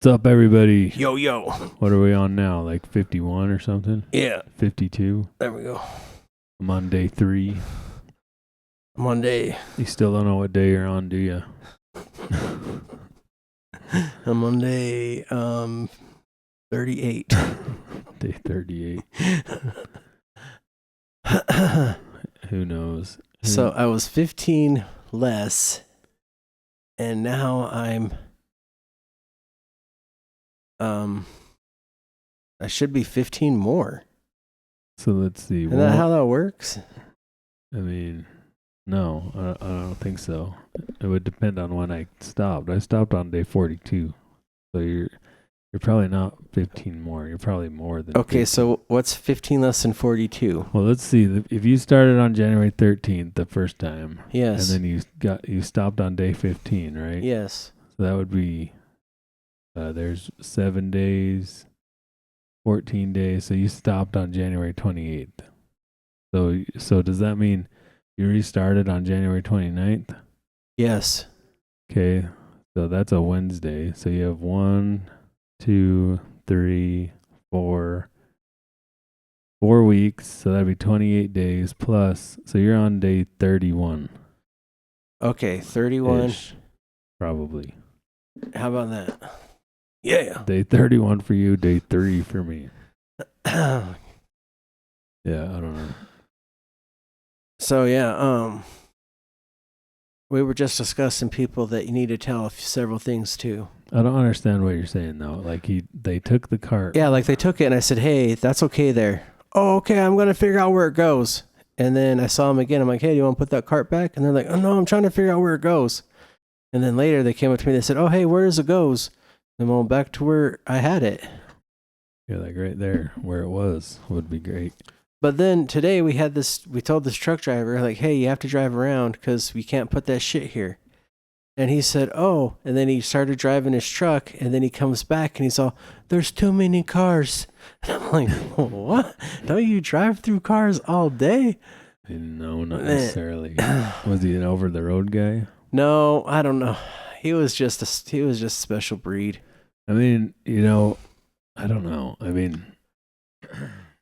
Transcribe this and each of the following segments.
What's up, everybody? Yo, yo. What are we on now? Like 51 or something? Yeah, 52? there we go. I'm on day 3. Monday. You still don't know what day you're on, do you? Monday, 38. Day 38. Who knows? So I was 15 less, and now I'm, I should be 15 more. So let's see. Isn't that how that works? I mean, no, I don't think so. It would depend on when I stopped. I stopped on day 42. So you're probably not 15 more. You're probably more than Okay, 15. so what's 15 less than 42? Well, let's see. If you started on January 13th the first time, Yes. and then you stopped on day 15, right? Yes. So that would be there's 7 days, 14 days. So you stopped on January 28th. So does that mean you restarted on January 29th? Yes. Okay. So that's a Wednesday. So you have 1, 2, 3, 4 weeks. So that'd be 28 days plus. So you're on day 31. Okay, 31. Probably. How about that? Yeah. Day 31 for you, day 3 for me. Yeah, I don't know. So yeah, we were just discussing people that you need to tell several things to. I don't understand what you're saying though. Like they took the cart. Yeah, like they took it and I said, "Hey, that's okay there." "Oh, okay, I'm gonna figure out where it goes." And then I saw them again. I'm like, "Hey, do you want to put that cart back?" And they're like, "Oh no, I'm trying to figure out where it goes." And then later they came up to me and they said, "Oh, hey, where does it goes?" And well, back to where I had it. Yeah, like right there where it was would be great. But then today we told this truck driver, like, "Hey, you have to drive around because we can't put that shit here." And he said, "Oh," and then he started driving his truck, and then he comes back and he's all, "There's too many cars." And I'm like, "What? Don't you drive through cars all day?" No, not necessarily. Was he an over the road guy? No, I don't know. He was just a special breed. I mean, I don't know. I mean,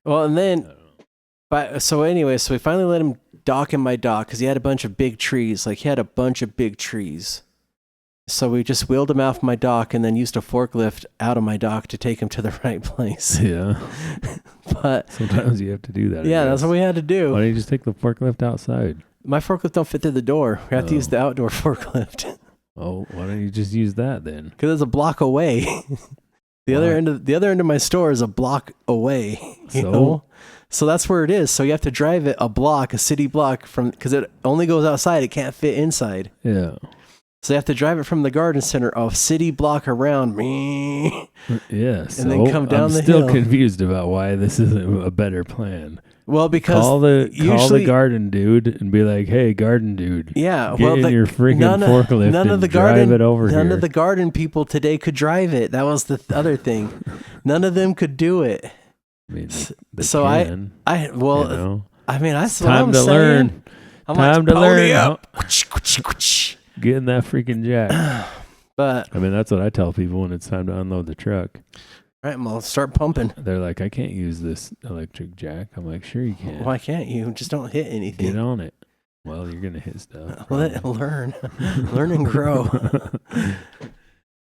Well, and I then, don't know. so we finally let him dock in my dock because he had a bunch of big trees. Like he had a bunch of big trees. So we just wheeled him off my dock and then used a forklift out of my dock to take him to the right place. Yeah. But Sometimes you have to do that. yeah, that's what we had to do. Why don't you just take the forklift outside? My forklift don't fit through the door. We have to use the outdoor forklift Oh, why don't you just use that then? because it's a block away. The other end of my store is a block away. You know? So that's where it is. So you have to drive it a city block because it only goes outside. It can't fit inside. Yeah. So you have to drive it from the garden center a city block around me. Yeah. And then come down I'm the still hill. confused about why this isn't a better plan. Well, because Call the usually, garden dude and be like, "Hey, garden dude, yeah, get in your freaking forklift and drive it over here." None of the garden people today could drive it. That was the other thing. None of them could do it. I mean, they So can, I well, you know? I mean, that's what Time I'm to saying. learn. I'm Time like, to learn. pony up. Get in that freaking jack. But I mean, that's what I tell people when it's time to unload the truck. all right, well, start pumping. They're like, "I can't use this electric jack." I'm like, "Sure you can. Why can't you? Just don't hit anything. Get on it." Well, you're gonna hit stuff. Learn and grow.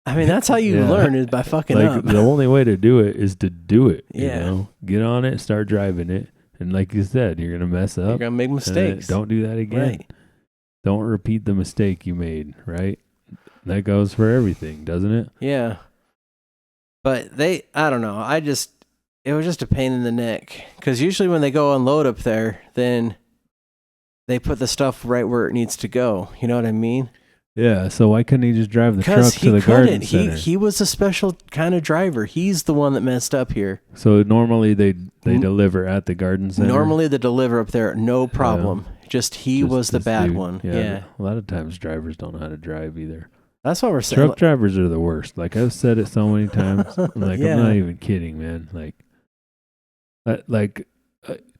I mean, that's how you learn is by fucking like, up. the only way to do it is to do it. Yeah. You know? Get on it, start driving it, and like you said, you're gonna mess up. You're gonna make mistakes. Don't do that again. Right. Don't repeat the mistake you made. Right. That goes for everything, doesn't it? Yeah. But I don't know. It was just a pain in the neck. Because usually when they go unload up there, then they put the stuff right where it needs to go. You know what I mean? Yeah. So why couldn't he just drive the truck to the garden center? He was a special kind of driver. He's the one that messed up here. So normally they deliver at the garden center. Normally they deliver up there, no problem. Just he was the bad dude. one. Yeah. Yeah. A lot of times drivers don't know how to drive either. That's what we're saying. Truck drivers are the worst. Like I've said it so many times. Like Yeah. I'm not even kidding, man.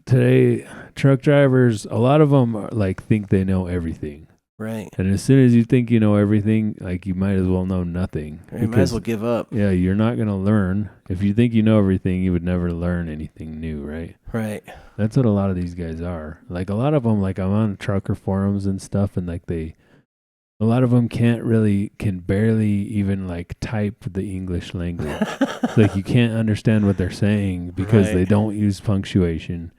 Today, truck drivers, a lot of them are, think they know everything. Right. And as soon as you think you know everything, like you might as well know nothing. You might as well give up. Yeah, you're not going to learn. If you think you know everything, you would never learn anything new, right? Right. That's what a lot of these guys are. Like a lot of them, like I'm on trucker forums and stuff, and like a lot of them can barely even like type the English language. It's like you can't understand what they're saying because they Right. don't use punctuation.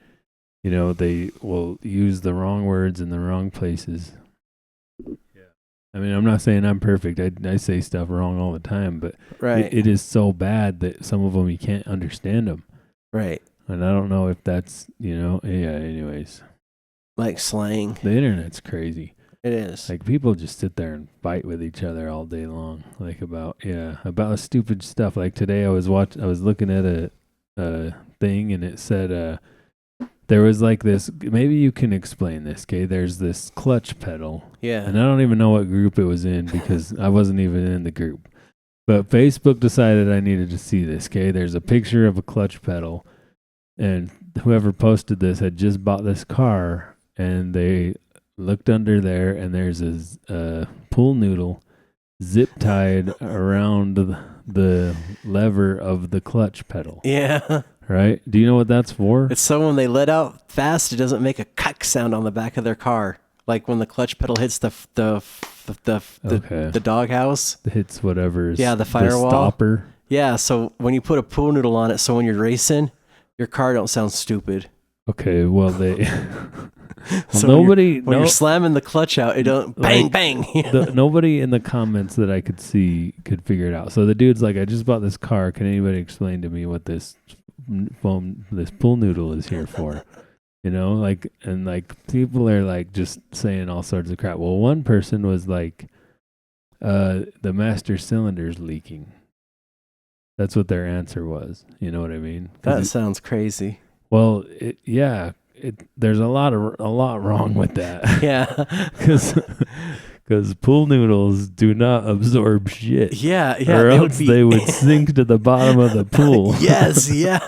You know, they will use the wrong words in the wrong places. I mean, I'm not saying I'm perfect. I say stuff wrong all the time, but Right. it is so bad that some of them you can't understand them. Right. And I don't know if that's, yeah, anyways. Like slang. The internet's crazy. It is. Like people just sit there and fight with each other all day long, like about stupid stuff. Like today I was looking at a thing and it said there was like this, maybe you can explain this, okay? There's this clutch pedal. Yeah. And I don't even know what group it was in because I wasn't even in the group. But Facebook decided I needed to see this, okay? There's a picture of a clutch pedal, and whoever posted this had just bought this car, and they looked under there, and there's a pool noodle zip tied around the lever of the clutch pedal. Yeah. Right? Do you know what that's for? It's so when they let out fast, it doesn't make a cuck sound on the back of their car, like when the clutch pedal hits the doghouse. Hits whatever. Yeah, the firewall. Stopper. Yeah, so when you put a pool noodle on it, so when you're racing, your car don't sound stupid. Okay, well they. So nobody. when you're slamming the clutch out, it don't bang bang. Nobody in the comments that I could see could figure it out. So the dude's like, "I just bought this car. Can anybody explain to me what this pool noodle is here for?" You know, like, and like people are like just saying all sorts of crap. Well, one person was like, the master cylinder's leaking. That's what their answer was. You know what I mean? That sounds crazy. Well, there's a lot wrong with that. Yeah. Because pool noodles do not absorb shit. Yeah. Or else they would sink to the bottom of the pool. Yes, yeah.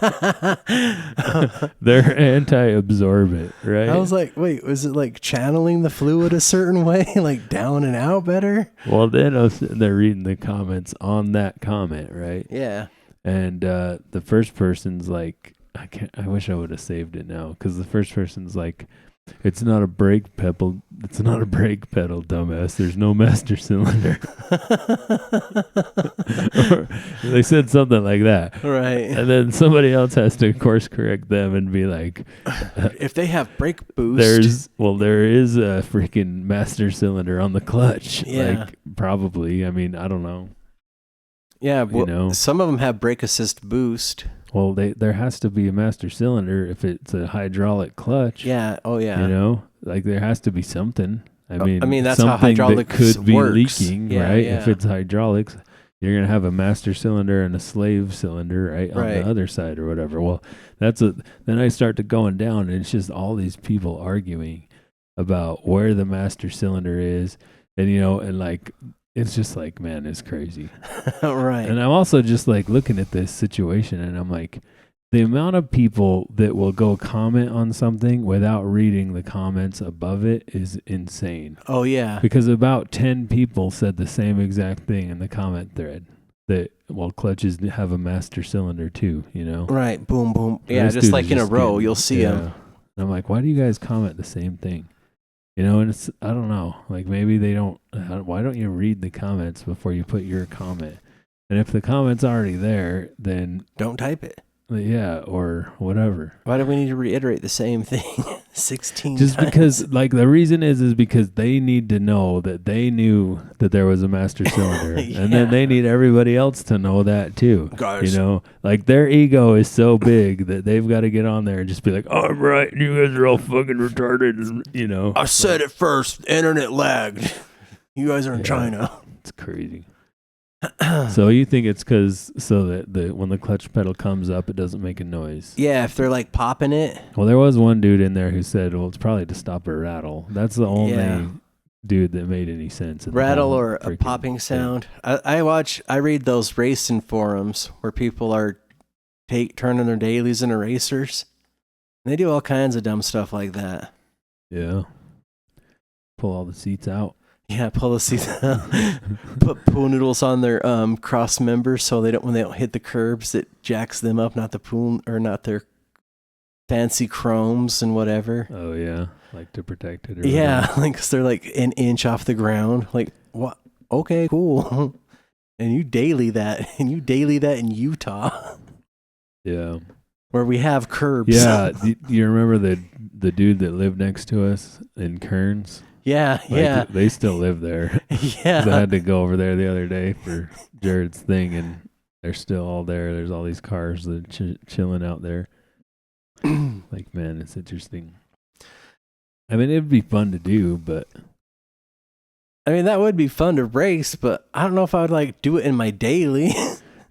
They're anti-absorbent, right? I was like, wait, was it like channeling the fluid a certain way, like down and out better? Well, then I was sitting there reading the comments on that comment, right? Yeah. And the first person's like, I wish I would have saved it now, because the first person's like, it's not a brake pedal. It's not a brake pedal, dumbass. There's no master cylinder. They said something like that. Right. And then somebody else has to course correct them and be like, if they have brake boost. there is a freaking master cylinder on the clutch. Yeah. Like, probably. I mean, I don't know. Yeah, well, you know? Some of them have brake assist boost. Well, there has to be a master cylinder if it's a hydraulic clutch. Yeah. Oh, yeah. You know, like there has to be something. I mean, that's how something hydraulics that could be works. leaking, Yeah, right? yeah. If it's hydraulics, you're gonna have a master cylinder and a slave cylinder, right, on the other side or whatever. Well, then I start to going down, and it's just all these people arguing about where the master cylinder is, and and like. It's just like, man, it's crazy. Right. And I'm also just like looking at this situation, and I'm like, the amount of people that will go comment on something without reading the comments above it is insane. Oh, yeah. Because about 10 people said the same exact thing in the comment thread. That, well, clutches have a master cylinder too, Right. Boom, boom. And yeah, this just dude like is in a just row, getting- you'll see yeah. them. And I'm like, why do you guys comment the same thing? And it's, I don't know, like maybe they don't, why don't you read the comments before you put your comment? And if the comment's already there, then Don't type it. yeah, or whatever. Why do we need to reiterate the same thing 16 Just times? because, like, the reason is because they need to know that they knew that there was a master cylinder. And then they need everybody else to know that too. Guys. Like their ego is so big that they've got to get on there and just be like, oh, I'm right. You guys are all fucking retarded. I said it first. Internet lagged. You guys are in China. It's crazy. So you think it's because that when the clutch pedal comes up, it doesn't make a noise? Yeah, if they're like popping it. Well, there was one dude in there who said, well, it's probably to stop a rattle. That's the only dude that made any sense. Rattle or a popping sound. I read those racing forums where people are turning their dailies into racers. And they do all kinds of dumb stuff like that. Yeah. Pull all the seats out. Yeah, pull the seats out. Put pool noodles on their cross members so when they don't hit the curbs, it jacks them up, not the pool or not their fancy chromes and whatever. Oh yeah, like to protect it. Or Yeah, whatever. like 'cause they're like an inch off the ground. Like what? Okay, cool. And you daily that in Utah, Yeah. where we have curbs. Yeah. You remember the dude that lived next to us in Kearns? Yeah, Like, yeah, They still live there. yeah. I had to go over there the other day for Jared's thing, and they're still all there. There's all these cars that chilling out there. Like, man, it's interesting. I mean, it'd be fun to do, but I mean, that would be fun to race, but I don't know if I would like do it in my daily.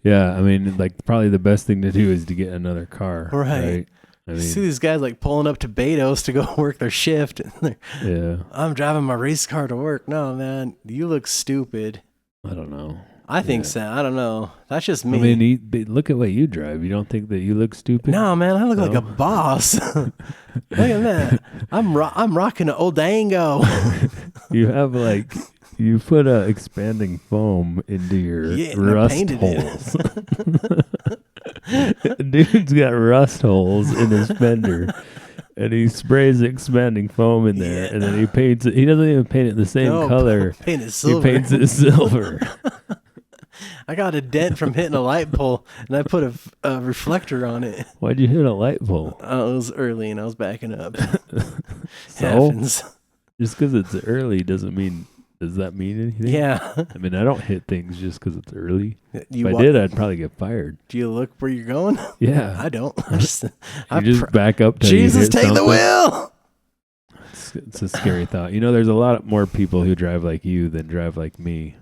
yeah, I mean, like probably the best thing to do is to get another car. Right. I You see mean, these guys like pulling up to Beto's to go work their shift. yeah, I'm driving my race car to work. No, man, you look stupid. I don't know. I think Yeah. so. I don't know. That's just me. I mean, look at what you drive. You don't think that you look stupid? No, man, I look like a No? boss. Look at that. I'm rocking an old Dango. You have like you put a expanding foam into your Yeah, and I rust painted it. holes. Dude's got rust holes in his fender, and he sprays expanding foam in there, Yeah. and then he paints it. He doesn't even paint it the same No, color. paint it silver. He paints it silver. I got a dent from hitting a light pole, and I put a reflector on it. Why'd you hit a light pole? It was early, and I was backing up. So Happens. just because it's early doesn't mean. Does that mean anything? Yeah. I mean, I don't hit things just because it's early. You If I did, I'd probably get fired. Do you look where you're going? Yeah. I don't. I'm just, You just back up. Till Jesus, you hit take the something. wheel. It's a scary thought. You know, there's a lot more people who drive like you than drive like me.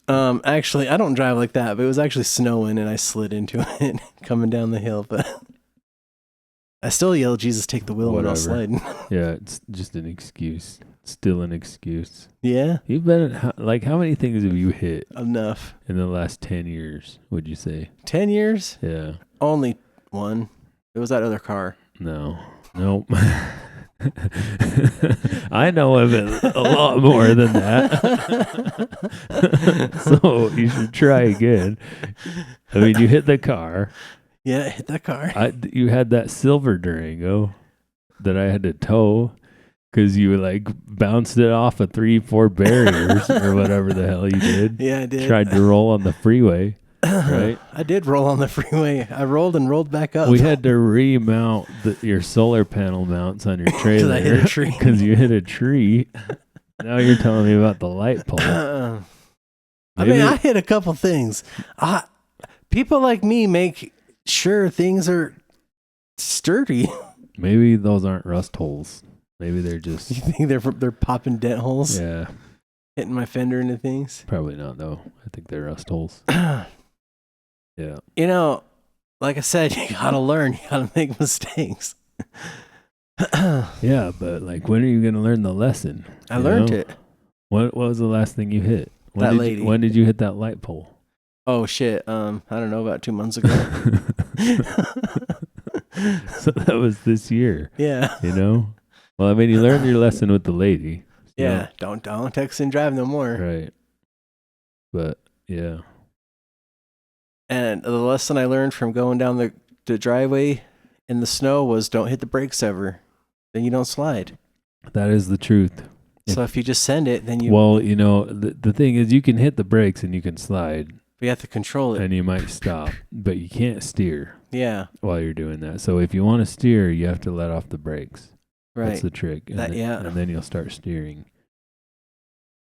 Actually, I don't drive like that, but it was actually snowing and I slid into it coming down the hill. But I still yell, "Jesus, take the wheel!" when I was Whatever. sliding. Yeah, it's just an excuse. Still an excuse. Yeah, You've been like, how many things have you hit enough. in the last 10 years? Would you say? 10 years? Yeah. Only one. It was that other car. No. Nope. I know of it a lot more than that. So you should try again. I mean, you hit the car. Yeah, I hit that car. You had that silver Durango that I had to tow because you like bounced it off of 3-4 barriers or whatever the hell you did. Yeah, I did. Tried to roll on the freeway, right? I did roll on the freeway. I rolled and rolled back up. We had to remount your solar panel mounts on your trailer I hit a tree. because you hit a tree. Now you're telling me about the light pole. I mean, Maybe- I hit a couple things. People like me make sure things are sturdy. Maybe those aren't rust holes. Maybe they're You just think they're popping dent holes, yeah. hitting my fender into things? Probably not though. I think they're rust holes. Yeah. You know, like I said, you gotta learn. You gotta make mistakes. Yeah, but like, when are you gonna learn the lesson? I You learned know? it. What was the last thing you hit? That lady. When did you hit that light pole? Oh shit. I don't know, about 2 months ago. So that was this year, Yeah. you know? Well, I mean, you learned your lesson with the lady. Yeah. Don't text and drive no more. Right. But yeah. And the lesson I learned from going down the driveway in the snow was don't hit the brakes ever. Then you don't slide. That is the truth. So if you just send it, then you Well, you know, the thing is you can hit the brakes and you can slide have to control it. and you might stop, but you can't steer Yeah. while you're doing that. So if you want to steer, you have to let off the brakes. Right. That's the trick. And, Yeah. and then you'll start steering.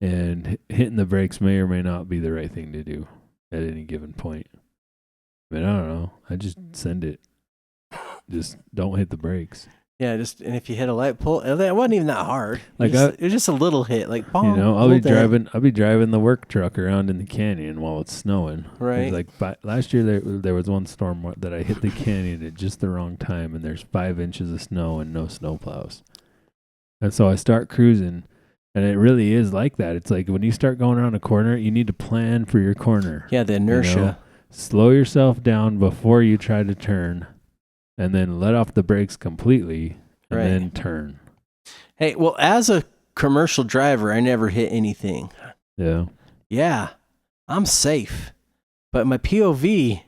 And hitting the brakes may or may not be the right thing to do at any given point. I mean, I don't know. I just send it. Just don't hit the brakes. Yeah, and if you hit a light pole, it wasn't even that hard. Like it was just a little hit, like bong, You know, I'll be little dent. driving the work truck around in the canyon while it's snowing. Right. Like last year there was one storm that I hit the canyon at just the wrong time, and there's 5 inches of snow and no snow plows. And so I start cruising, and it really is like that. It's like when you start going around a corner, you need to plan for your corner. Yeah, the inertia. know? Slow yourself down before you try to turn, and then let off the brakes completely, and Right. then turn. Hey, well, as a commercial driver, I never hit anything. Yeah. Yeah, I'm safe. But my POV,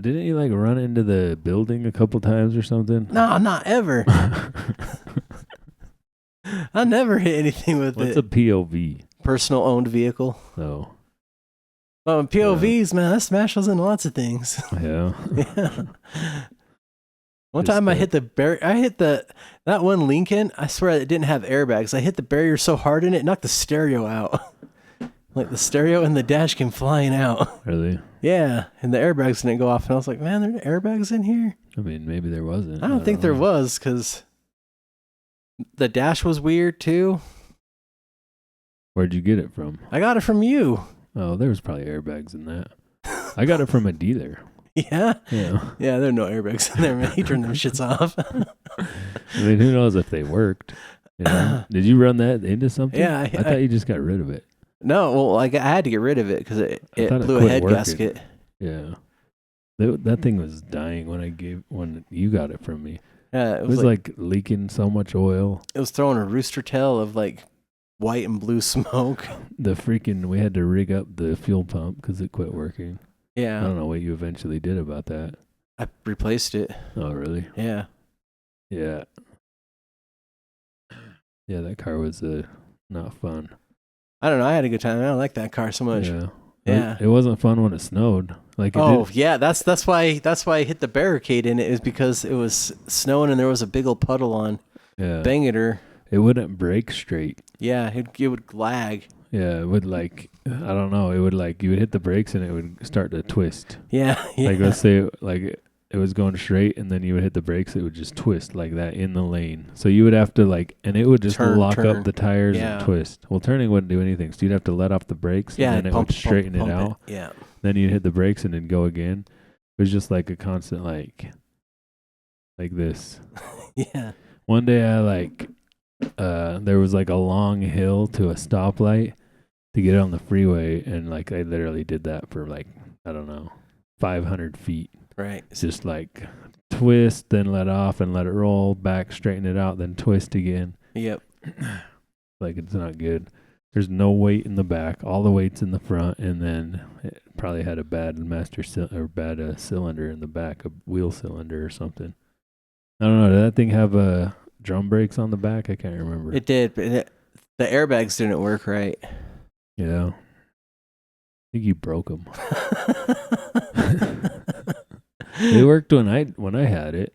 Didn't you like run into the building a couple times or something? no, not ever. I never hit anything with What's it. a POV? Personal owned vehicle. Oh, Well, POVs, man, that smashes into lots of things. yeah. Yeah. One Just time I the- hit the barrier. I hit that one Lincoln. I swear it didn't have airbags. I hit the barrier so hard in it, knocked the stereo out. Like the stereo and the dash came flying out. Really? Yeah, and the airbags didn't go off. And I was like, man, there are airbags in here? I mean, maybe there wasn't. I don't think there know. was, because the dash was weird too. Where'd you get it from? I got it from you. Oh, there was probably airbags in that. I got it from a dealer. Yeah? Yeah. Yeah, there are no airbags in there, man. He turned them shits off. I mean, who knows if they worked? You know? Did you run that into something? Yeah, I thought you just got rid of it. No, well, like I had to get rid of it because it thought it blew a quit head working. gasket. Yeah. That thing was dying when you got it from me. Yeah, It was like leaking so much oil. it was throwing a rooster tail of like white and blue smoke. We had to rig up the fuel pump because it quit working. I Yeah, don't know what you eventually did about that. I replaced it. Oh, really? Yeah, Yeah. Yeah, that car was not fun. I don't know. I had a good time. I don't like that car so much. Yeah. Yeah. It wasn't fun when it snowed. Like it Oh did. yeah, that's why I hit the barricade in it, is because it was snowing and there was a big old puddle on Yeah. Bangor. It wouldn't break straight. Yeah, it would lag. Yeah, it would like I don't know. It would like you would hit the brakes and it would start to twist. Yeah, yeah. Like let's say it was going straight and then you would hit the brakes, it would just twist like that in the lane. So you would have to and it would just lock Turn. up the tires Yeah. and twist. Well, turning wouldn't do anything. So you'd have to let off the brakes Yeah, and then it would straighten it out. Yeah, Then you'd hit the brakes and then go again. It was just like a constant like this. yeah. One day there was like a long hill to a stoplight to get on the freeway, and like I literally did that for like I don't know 500 feet. Right. It's just like twist, then let off and let it roll back, straighten it out, then twist again. Yep. Like it's not good. There's no weight in the back, all the weight's in the front, and then it probably had a bad cylinder in the back, a wheel cylinder or something. I don't know. Did that thing have drum brakes on the back? I can't remember. It did, but the airbags didn't work right. Yeah. I think you broke them. They worked when I had it.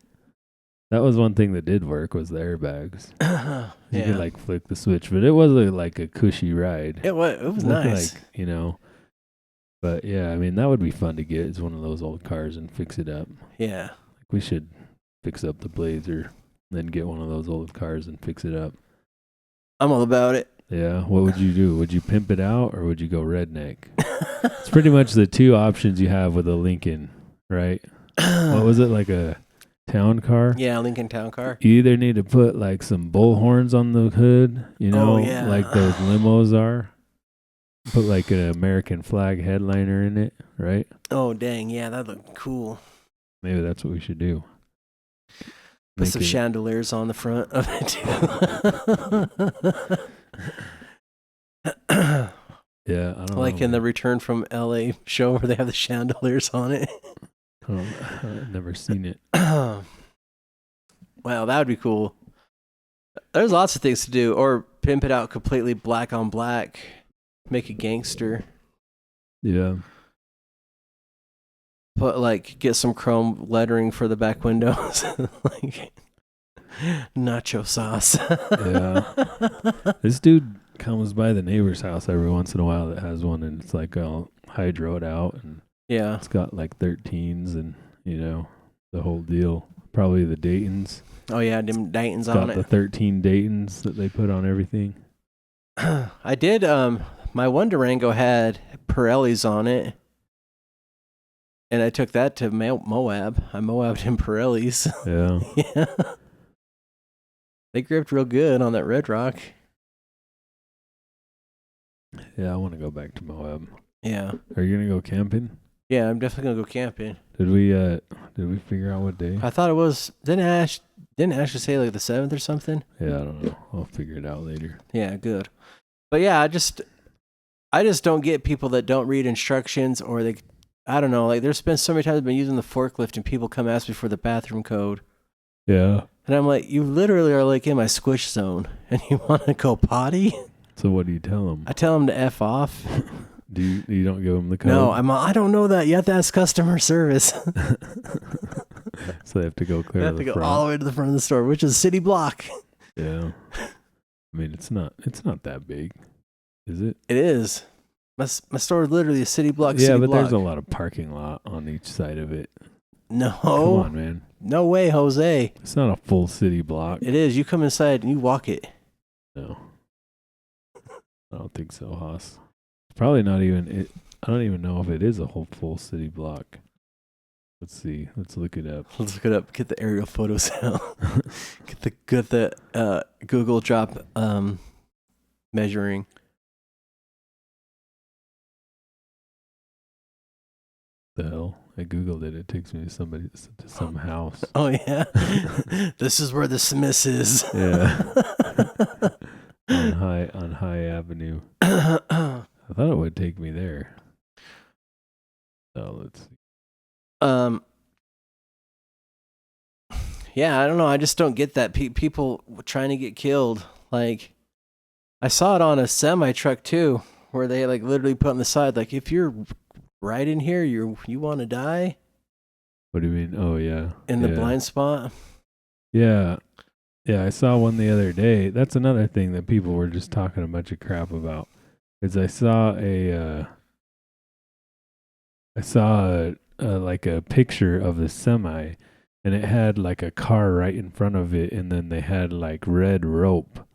That was one thing that did work was the airbags. You could like flick the switch, but it was like a cushy ride. It was Looked nice. Like, but yeah, I mean that would be fun to get is one of those old cars and fix it up. Yeah. Like we should fix up the Blazer, then get one of those old cars and fix it up. I'm all about it. Yeah, what would you do? Would you pimp it out or would you go redneck? It's pretty much the two options you have with a Lincoln, right? What was it, like a town car? Yeah, Lincoln Town Car. You either need to put like some bull horns on the hood, yeah. like those limos are. Put like an American flag headliner in it, right? Oh, dang. Yeah, that looked cool. Maybe that's what we should do. Put some Make it- chandeliers on the front of it, too. Yeah, I don't know. Like in the Return from LA show where they have the chandeliers on it. I've never seen it. Wow, that would be cool. There's lots of things to do. Or pimp it out completely black on black. Make a gangster. Yeah. Get some chrome lettering for the back windows. Like nacho sauce. Yeah. This dude comes by the neighbor's house every once in a while that has one, and it's like I'll hydro it out, and Yeah. it's got like 13s and the whole deal. Probably the Daytons. Oh yeah, them Dayton's Got on the it. 13 Daytons that they put on everything. I did. My one Durango had Pirellis on it, and I took that to Moab. I Moabbed in Pirellis. Yeah. Yeah. They gripped real good on that Red Rock. Yeah, I want to go back to Moab. Yeah. Are you gonna go camping? Yeah, I'm definitely gonna go camping. Did we figure out what day? I thought it was. Didn't Didn't Ashley say like the 7th or something? Yeah, I don't know. I'll figure it out later. Yeah, good. But yeah, I just don't get people that don't read instructions, or I don't know. Like, there's been so many times I've been using the forklift and people come ask me for the bathroom code. Yeah. And I'm like, you literally are like in my squish zone and you want to go potty? So what do you tell them? I tell them to F off. You don't give them the code? No, I don't know that. You have to ask customer service. So they have to go clear You have the to go front. all the way to the front of the store, which is city block. Yeah. I mean, it's not that big, is it? It is. My store is literally a city block. Yeah, city but block. there's a lot of parking lot on each side of it. No. Come on, man. No way, Jose. It's not a full city block. It is. You come inside and you walk it. No. I don't think so, Haas. It's probably not even it. I don't even know if it is a whole full city block. Let's see. Let's look it up. Let's look it up. Get the aerial photos out. get the Google drop measuring. The hell? I googled it. It takes me to some house. Oh yeah. This is where the Smiths is. Yeah. on High Avenue. I thought it would take me there. So let's see. Yeah, I don't know. I just don't get that. People trying to get killed. Like, I saw it on a semi truck too, where they like literally put on the side, like, if you're right in here, you want to die. What do you mean? Oh yeah. In the blind spot. Yeah. Yeah, I saw one the other day. That's another thing that people were just talking a bunch of crap about. Is I saw like a picture of the semi, and it had like a car right in front of it, and then they had like red rope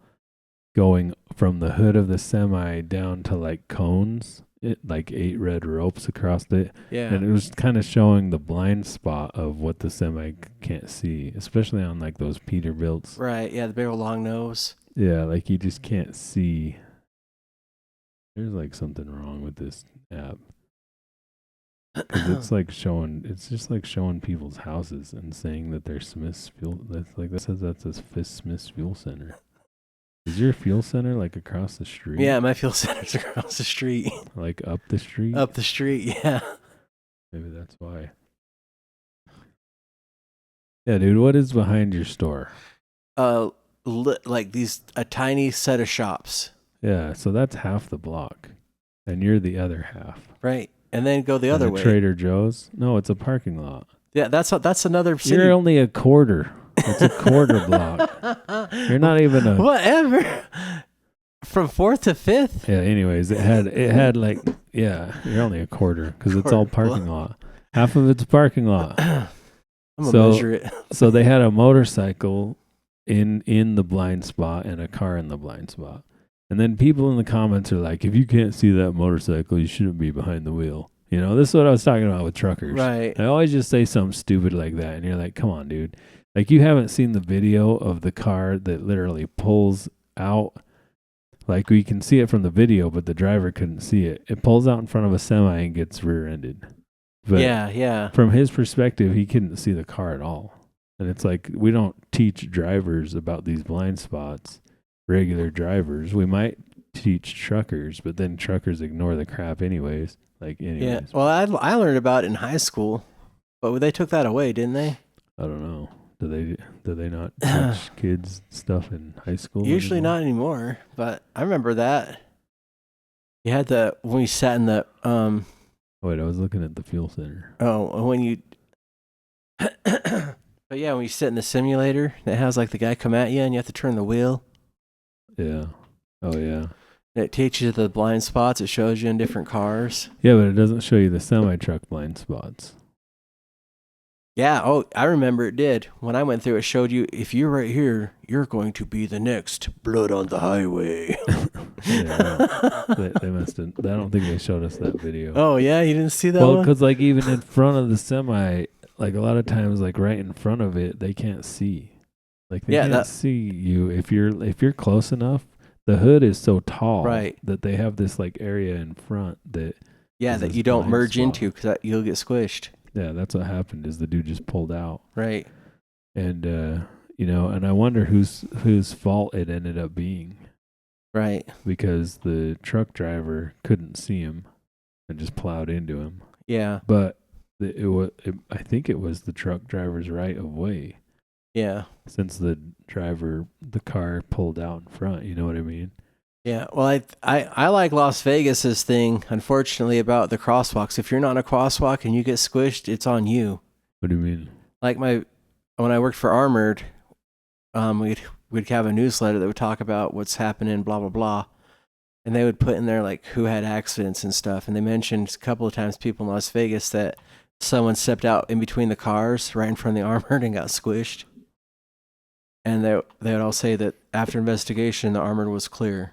going from the hood of the semi down to like cones. It like 8 red ropes across it. Yeah. And it was kind of showing the blind spot of what the semi can't see, especially on like those Peterbilts. Right. Yeah, the big old long nose. Yeah, like you just can't see. There's like something wrong with this app. 'Cause it's just like showing people's houses and saying that they're Smith's fuel. That says that's a Smith's fuel center. Is your fuel center like across the street? Yeah, my fuel center's across the street. Like up the street? Up the street, yeah. Maybe that's why. Yeah, dude, what is behind your store? Like a tiny set of shops. Yeah, so that's half the block. And you're the other half. Right. And then go the other way. Trader Joe's? No, it's a parking lot. Yeah, that's another city. You're only a quarter. It's a quarter block. You're not even a whatever. From 4th to 5th. Yeah. Anyways, it had like you're only a quarter because it's all parking lot. Half of it's parking lot. I'm gonna measure it. So they had a motorcycle in the blind spot and a car in the blind spot, and then people in the comments are like, "If you can't see that motorcycle, you shouldn't be behind the wheel." You know, this is what I was talking about with truckers. Right. I always just say something stupid like that, and you're like, "Come on, dude." Like, you haven't seen the video of the car that literally pulls out. Like, we can see it from the video, but the driver couldn't see it. It pulls out in front of a semi and gets rear-ended. But yeah. from his perspective, he couldn't see the car at all. And it's like, we don't teach drivers about these blind spots, regular drivers. We might teach truckers, but then truckers ignore the crap anyways. Yeah. Well, I learned about it in high school, but they took that away, didn't they? I don't know. Do they not teach kids stuff in high school? Usually anymore? not anymore, but I remember that. You had when you sat in the Wait, I was looking at the fuel center. when you but yeah, when you sit in the simulator that has like the guy come at you and you have to turn the wheel. Yeah. Oh yeah. And it teaches you the blind spots. It shows you in different cars. Yeah, but it doesn't show you the semi-truck blind spots. Yeah. Oh, I remember it did. When I went through, it showed you if you're right here, you're going to be the next blood on the highway. They must have. I don't think they showed us that video. Oh yeah, you didn't see that Well, one? because like even in front of the semi, like a lot of times, like right in front of it, they can't see. Like they can't see you if you're close enough. The hood is so tall, right, that they have this like area in front that that you don't merge into because you'll get squished. Yeah, that's what happened. Is the dude just pulled out, right? And you know, and I wonder whose fault it ended up being, Right. because the truck driver couldn't see him and just plowed into him. Yeah. But I think it was the truck driver's right of way, Yeah. since the car pulled out in front. You know what I mean? Yeah. Well, I like Las Vegas's thing, unfortunately, about the crosswalks. If you're not in a crosswalk and you get squished, it's on you. What do you mean? Like when I worked for Armored, we'd have a newsletter that would talk about what's happening, blah blah blah, and they would put in there like who had accidents and stuff. And they mentioned a couple of times people in Las Vegas that someone stepped out in between the cars right in front of the Armored and got squished. And they would all say that after investigation, the Armored was clear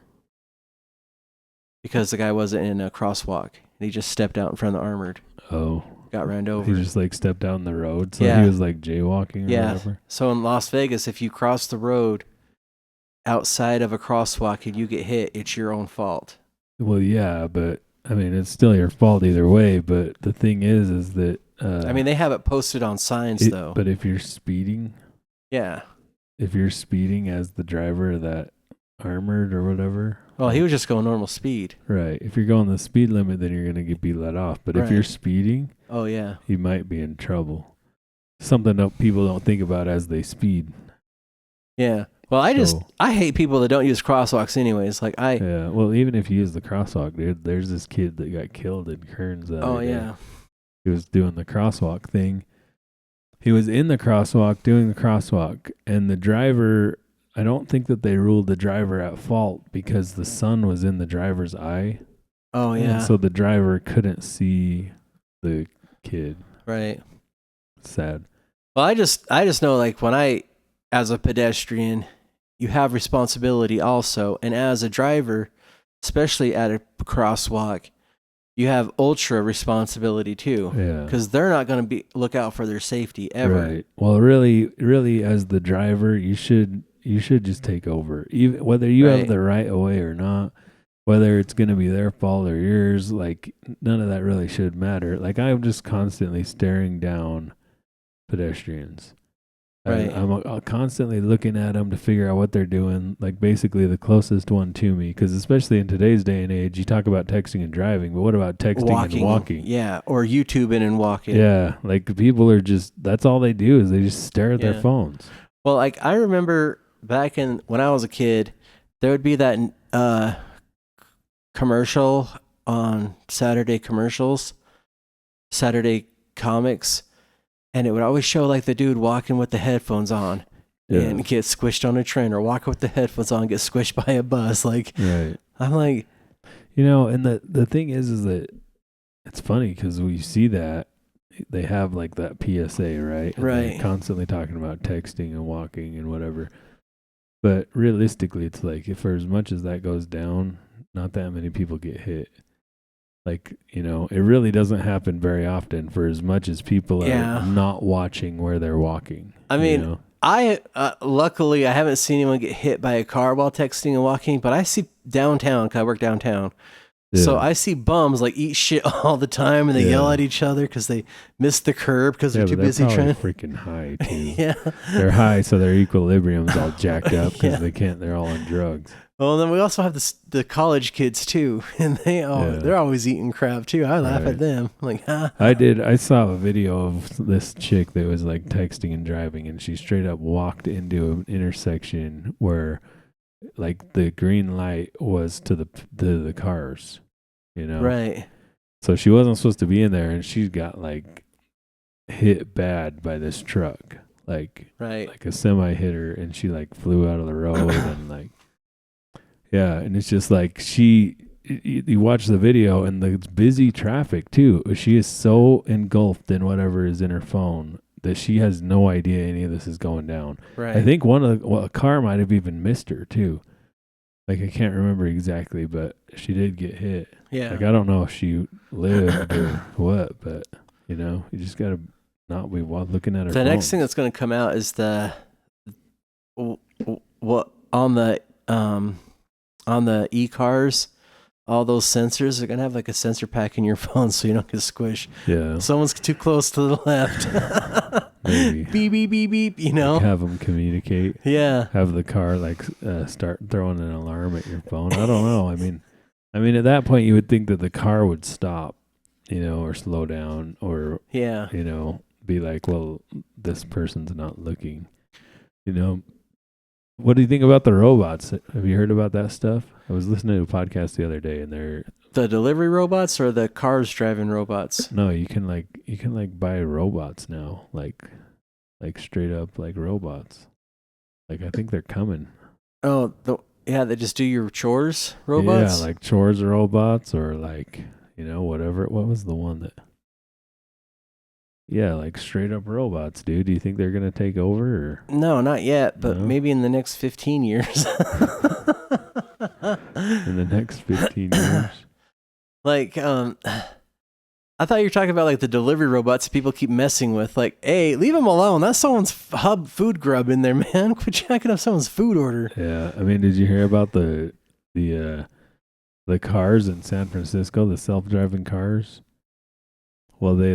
because the guy wasn't in a crosswalk and he just stepped out in front of the Armored. Oh, Got ran over. he just like stepped down the road, so Yeah. he was like jaywalking or Yeah. whatever. So in Las Vegas, if you cross the road outside of a crosswalk and you get hit, it's your own fault. Well, yeah, but I mean, it's still your fault either way. But the thing is that I mean, they have it posted on signs though. But if you're speeding as the driver of that Armored or whatever, Well, he was just going normal speed. right? If you're going the speed limit, then you're gonna be let off. But if Right. you're speeding, Oh yeah. you might be in trouble. Something that people don't think about as they speed. Yeah. Well, I hate people that don't use crosswalks anyways. Like Yeah. Well, even if you use the crosswalk, dude, there's this kid that got killed in Kearns. Oh yeah. He was doing the crosswalk thing. He was in the crosswalk doing the crosswalk, and the driver, I don't think that they ruled the driver at fault because the sun was in the driver's eye. Oh yeah. And so the driver couldn't see the kid. Right. Sad. Well, I just know, like, when as a pedestrian, you have responsibility also, and as a driver, especially at a crosswalk, you have ultra responsibility too, Yeah. because they're not going to look out for their safety ever. Right. Well, really, as the driver, you should just take over, even whether you have Right. the right of way or not. Whether it's going to be their fault or yours, like none of that really should matter. Like I'm just constantly staring down pedestrians. Right. I'm constantly looking at them to figure out what they're doing. Like basically the closest one to me, because especially in today's day and age, you talk about texting and driving, but what about texting and walking? Yeah, or YouTubing and walking. Yeah, like people are just, that's all they do is they just stare at their Yeah. phones. Well, like I remember back when I was a kid, there would be that commercial on Saturday comics, and it would always show like the dude walking with the headphones on and get squished on a train, or walking with the headphones on and get squished by a bus. Like, Right. I'm like, You know, and the thing is that it's funny because we see that they have like that PSA, right? And Right. they're constantly talking about texting and walking and whatever. But realistically, it's like if for as much as that goes down, not that many people get hit. Like, you know, it really doesn't happen very often for as much as people are not watching where they're walking. I mean, you know? I luckily I haven't seen anyone get hit by a car while texting and walking, but I see downtown, 'cause I work downtown. So I see bums like eat shit all the time, and they yell at each other because they missed the curb because they're too busy trying. Freaking high too. Yeah, They're high, so their equilibrium's all jacked up because they can't. They're all on drugs. Well, then we also have the college kids too, and they're always eating crap too. I laugh at them, like, ha. I saw a video of this chick that was like texting and driving, and she straight up walked into an intersection where, like, the green light was to the cars, you know. Right. So she wasn't supposed to be in there, and she got like hit bad by this truck, like a semi hit her, and she like flew out of the road and like. Yeah, and it's just like you watch the video and the busy traffic too. She is so engulfed in whatever is in her phone that she has no idea any of this is going down. Right. I think a car might have even missed her too. Like I can't remember exactly, but she did get hit. Yeah. Like I don't know if she lived or what, but you know, you just gotta not be looking at her. The next thing that's going to come out is what on the e-cars, all those sensors. They're gonna have like a sensor pack in your phone so you don't get squished. Yeah. Someone's too close to the left. Maybe. Beep beep beep beep. You know. Like have them communicate. Yeah. Have the car like start throwing an alarm at your phone. I don't know. I mean, at that point, you would think that the car would stop, or slow down, or Yeah. be like, well, this person's not looking. What do you think about the robots? Have you heard about that stuff? I was listening to a podcast the other day, and they're The delivery robots or the cars driving robots? no, you can buy robots now, like straight up like robots. Like I think they're coming. Oh, they just do your chores robots? Yeah, like chores robots or like, whatever. What was the one that? Yeah, like straight up robots, dude. Do you think they're going to take over? Or? No, not yet, but No? maybe in the next 15 years. In the next 15 years? Like, I thought you were talking about like the delivery robots people keep messing with. Like, hey, leave them alone. That's someone's hub food grub in there, man. Quit jacking up someone's food order. Yeah, I mean, did you hear about the cars in San Francisco, the self-driving cars? Well, they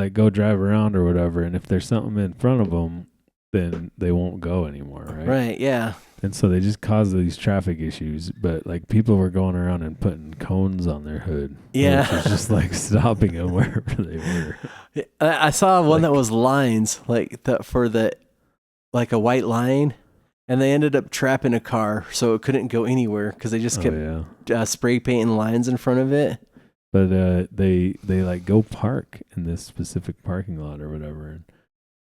go drive around or whatever, and if there's something in front of them, then they won't go anymore, right? Right, yeah. And so they just cause these traffic issues, but like people were going around and putting cones on their hood. Yeah. Which is just like stopping them wherever they were. I saw one that was lines, like like a white line, and they ended up trapping a car so it couldn't go anywhere because they just kept spray painting lines in front of it. But they like go park in this specific parking lot or whatever,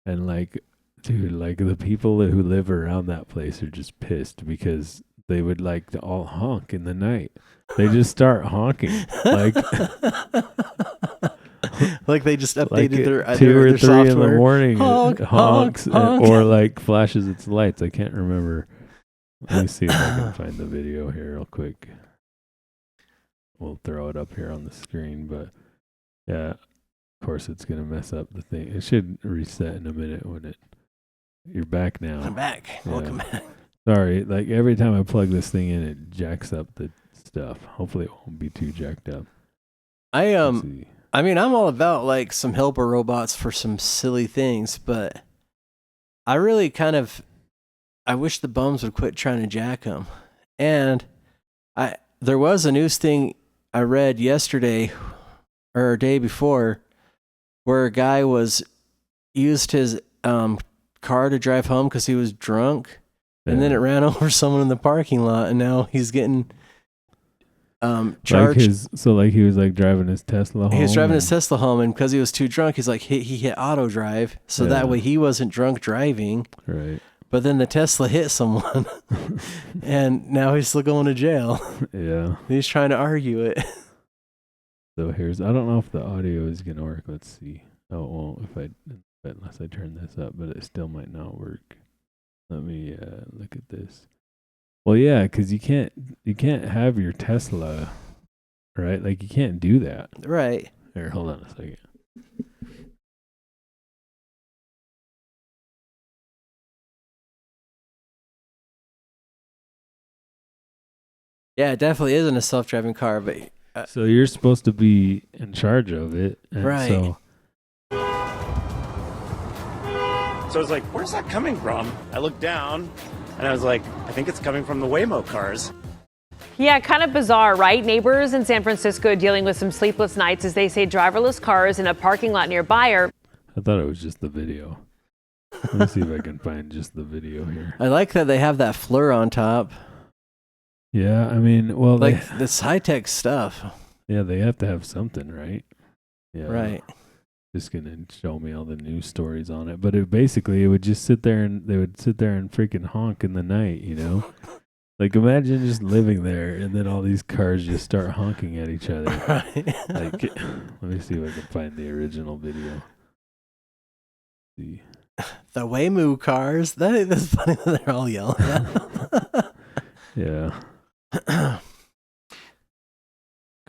and like, dude, like the people who live around that place are just pissed because they would like to all honk in the night. They just start honking, like like they just updated like their 2 or 3 software. in the morning, Honk, it honks honk. or like flashes its lights. I can't remember. Let me see if I can find the video here real quick. We'll throw it up here on the screen, but yeah, of course it's gonna mess up the thing. It should reset in a minute when you're back now. I'm back. Yeah. Welcome back. Sorry, like every time I plug this thing in, it jacks up the stuff. Hopefully it won't be too jacked up. Let's see. I mean, I'm all about like some helper robots for some silly things, but I really I wish the bums would quit trying to jack them. And there was a news thing I read yesterday or a day before where a guy used his car to drive home because he was drunk, and then it ran over someone in the parking lot, and now he's getting charged. Like he was like driving his Tesla home. He was driving his Tesla home, and because he was too drunk, he's like he hit auto drive, so that way he wasn't drunk driving. Right. But then the Tesla hit someone, and now he's still going to jail. Yeah. He's trying to argue it. So I don't know if the audio is gonna work. Let's see. Oh, it won't unless I turn this up, but it still might not work. Let me look at this. Well, yeah, because you can't have your Tesla, right? Like you can't do that. Right. Here, hold on a second. Yeah, it definitely isn't a self-driving car, but So you're supposed to be in charge of it, and right. So I was like, where's that coming from? I looked down and I was like, I think it's coming from the Waymo cars. Yeah, kind of bizarre, right? Neighbors in San Francisco dealing with some sleepless nights as they say driverless cars in a parking lot nearby are... I thought it was just the video. Let me see if I can find just the video here. I like that they have that FLIR on top. Yeah, I mean, well, like this high-tech stuff. Yeah, they have to have something, right? Yeah. Right. Just gonna show me all the news stories on it, but it would just sit there and they would sit there and freaking honk in the night, Like imagine just living there and then all these cars just start honking at each other. Right. Like, let me see if I can find the original video. See. The Waymo cars. That's funny that they're all yelling at. Yeah. Of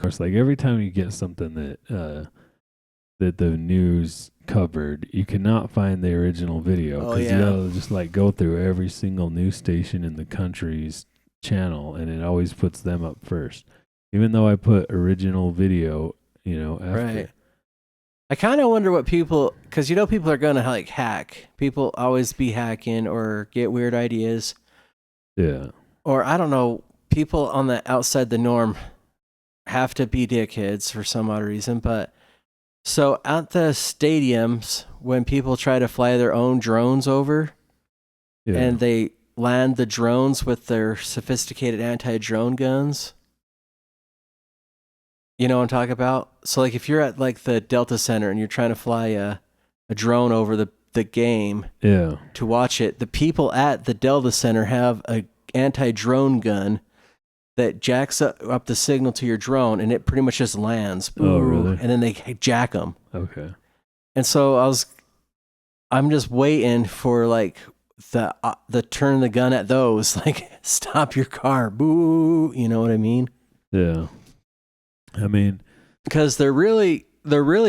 course, like every time you get something that the news covered, you cannot find the original video because you gotta just like go through every single news station in the country's channel, and it always puts them up first, even though I put original video, after. Right. I kind of wonder what people, because people are gonna like hack. People always be hacking or get weird ideas, Yeah. or I don't know. People on the outside the norm have to be dickheads for some odd reason. But so at the stadiums, when people try to fly their own drones over, Yeah. and they land the drones with their sophisticated anti-drone guns. You know what I'm talking about? So like if you're at like the Delta Center and you're trying to fly a drone over the game Yeah. to watch it, the people at the Delta Center have a anti-drone gun that jacks up the signal to your drone, and it pretty much just lands. Oh, really? And then they jack them. Okay. And so I'm just waiting for like the turn the gun at those, like stop your car, boo. You know what I mean? Yeah. I mean, Because they're really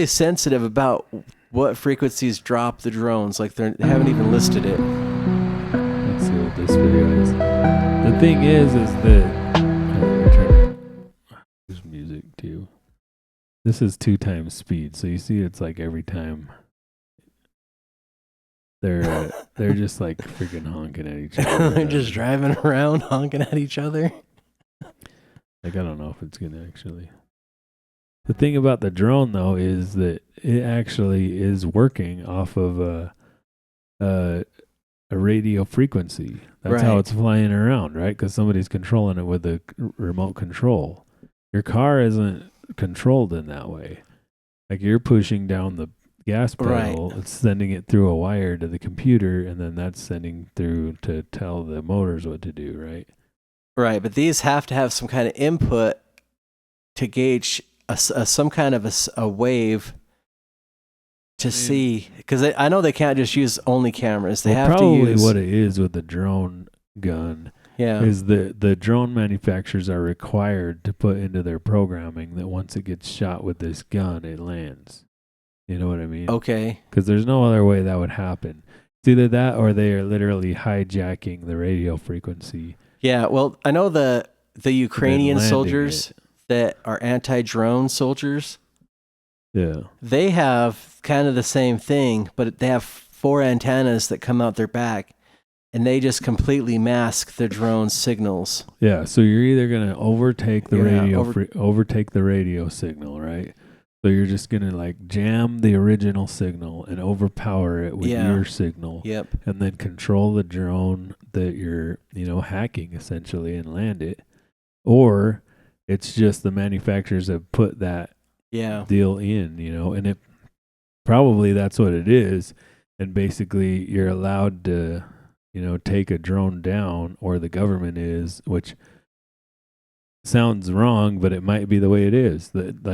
sensitive about what frequencies drop the drones. Like they haven't even listed it. let's see what this video is. The thing is that there's music too. This is 2 times speed, so you see it's like every time they're just like freaking honking at each other. They're just driving around honking at each other. Like, I don't know if it's gonna actually. The thing about the drone though is that it actually is working off of a radio frequency. That's how Right. it's flying around, right? Because somebody's controlling it with a remote control. Your car isn't controlled in that way. Like you're pushing down the gas pedal, Right. it's sending it through a wire to the computer, and then that's sending through to tell the motors what to do, right? Right, but these have to have some kind of input to gauge some kind of a wave to see. Because I know they can't just use only cameras. They have probably to use what it is with the drone gun yeah. is the drone manufacturers are required to put into their programming that once it gets shot with this gun, it lands. You know what I mean? Okay. Because there's no other way that would happen. It's either that or they are literally hijacking the radio frequency. Yeah, well, I know the Ukrainian landing soldiers it. that are anti-drone soldiers, Yeah. they have kind of the same thing, but they have 4 antennas that come out their back, and they just completely mask the drone's signals. Yeah. So you're either gonna overtake the Yeah, overtake the radio signal, right? So you're just gonna like jam the original signal and overpower it with Yeah. your signal. Yep. And then control the drone that you're, hacking essentially and land it. Or it's just the manufacturers have put that Yeah. deal in, and it probably that's what it is. And basically you're allowed to, take a drone down, or the government is, which sounds wrong, but it might be the way it is. These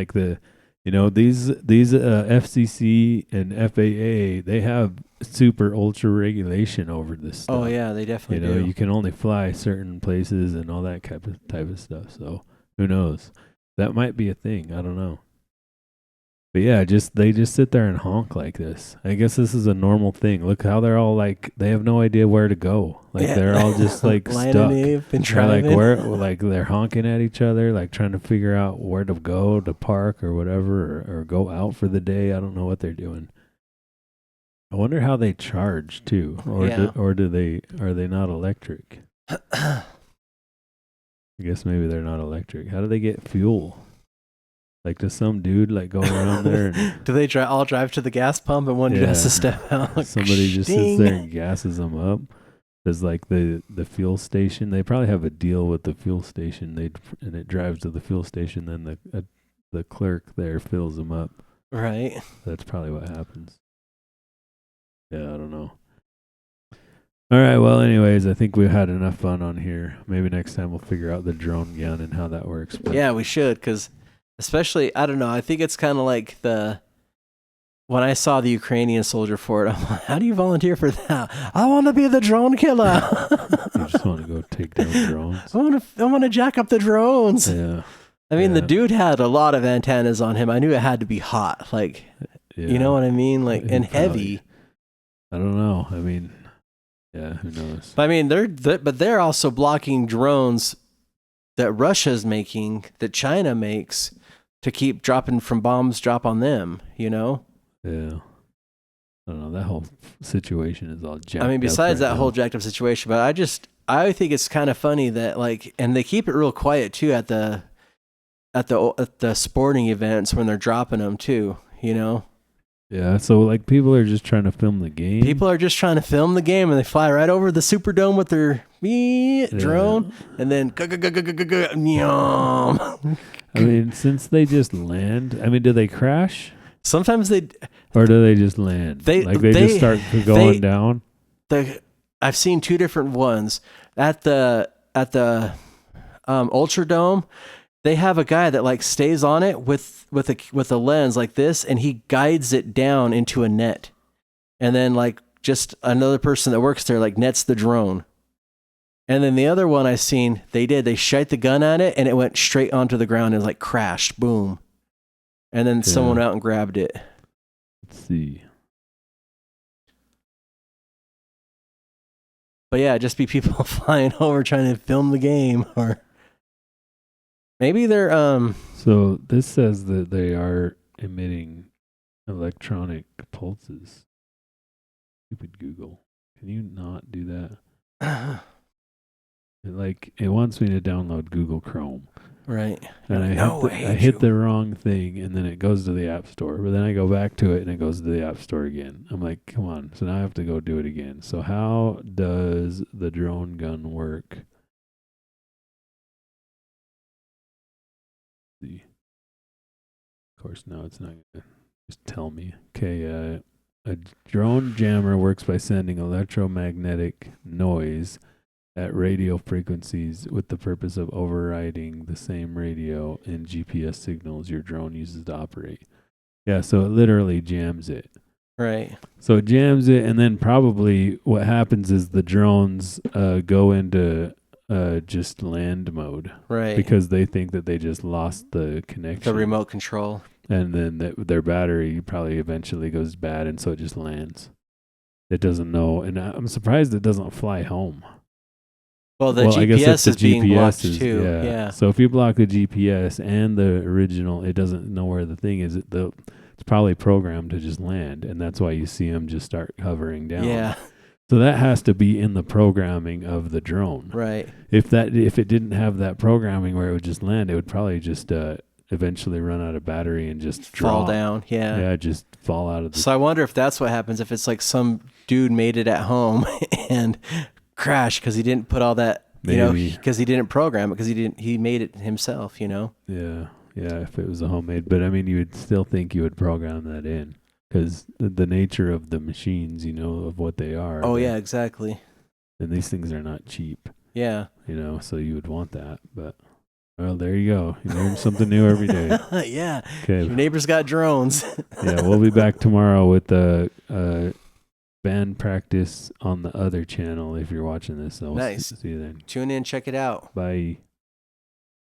FCC and FAA, they have super ultra regulation over this stuff. Oh yeah, they definitely do. You can only fly certain places and all that type of stuff. So who knows? That might be a thing. I don't know. But yeah, they just sit there and honk like this. I guess this is a normal thing. Look how they're all like, they have no idea where to go. Like Yeah. they're all just like Lying stuck. in the and They're driving. like where, like they're honking at each other, like trying to figure out where to go to park or whatever, or go out for the day. I don't know what they're doing. I wonder how they charge too, or Yeah. are they not electric? I guess maybe they're not electric. How do they get fuel? Like, does some dude like go around there and Do they all drive to the gas pump and one dude has to step out? somebody just Ding. sits there and gasses them up? There's like the fuel station. They probably have a deal with the fuel station. And it drives to the fuel station. Then the clerk there fills them up. Right. That's probably what happens. Yeah, I don't know. All right. Well, anyways, I think we've had enough fun on here. Maybe next time we'll figure out the drone gun and how that works. But Yeah, we should, because especially, I don't know, I think it's kind of like when I saw the Ukrainian soldier for it, I'm like, how do you volunteer for that? I want to be the drone killer. you just want to go take down drones. I want to jack up the drones. Yeah. I mean, the Yeah. dude had a lot of antennas on him. I knew it had to be hot, like, Yeah. you know what I mean? Like, He and probably- heavy. I don't know. I mean, Yeah, who knows? But I mean, they're also blocking drones that Russia's making, that China makes, to keep dropping from bombs drop on them. You know. Yeah. I don't know. That whole situation is all jacked I mean, up besides right that now. whole jacked up situation, but I think it's kind of funny that like, and they keep it real quiet too at the sporting events when they're dropping them too. You know. Yeah, so like people are just trying to film the game. People are just trying to film the game, and they fly right over the Superdome with their drone, and then nyam. I mean, since they just land, I mean, do they crash Sometimes or do they just land? They just start going down. I've seen two different ones at the Ultra Dome. They have a guy that like stays on it with a lens like this, and he guides it down into a net, and then like just another person that works there like nets the drone. And then the other one I seen, they shot the gun at it, and it went straight onto the ground and like crashed, boom. And then someone went out and grabbed it. Let's see. But yeah, just be people flying over trying to film the game, or maybe they're So this says that they are emitting electronic pulses. Stupid Google. Can you not do that? It wants me to download Google Chrome. right. And I hit the wrong thing, and then it goes to the App Store. But then I go back to it, and it goes to the App Store again. I'm like, come on. So now I have to go do it again. So how does the drone gun work? See. Of course, now it's not going to just tell me. Okay, a drone jammer works by sending electromagnetic noise at radio frequencies with the purpose of overriding the same radio and GPS signals your drone uses to operate. Yeah, so it literally jams it. Right. So it jams it, and then probably what happens is the drones go into just land mode. Right. Because they think that they just lost the connection. The remote control. And then their battery probably eventually goes bad, and so it just lands. It doesn't know, and I'm surprised it doesn't fly home. Well, the I guess GPS if is being blocked is- too. Yeah. So if you block the GPS and the original, it doesn't know where the thing is. It's probably programmed to just land, and that's why you see them just start hovering down. Yeah. So that has to be in the programming of the drone. Right. If it didn't have that programming where it would just land, it would probably just eventually run out of battery and just Fall drop. down. Yeah. Yeah, just fall out of the. So I wonder if that's what happens if it's like some dude made it at home and crashed because he didn't put all that, Maybe. because he didn't program it, because he made it himself, Yeah, if it was a homemade, but I mean, you would still think you would program that in because the nature of the machines, of what they are. Oh yeah, exactly. And these things are not cheap, Yeah. so you would want that, but. Well, there you go. You learn something new every day. Yeah. Okay. Your neighbor's got drones. Yeah, we'll be back tomorrow with the band practice on the other channel if you're watching this. So we'll Nice. see you then. Tune in, check it out. Bye.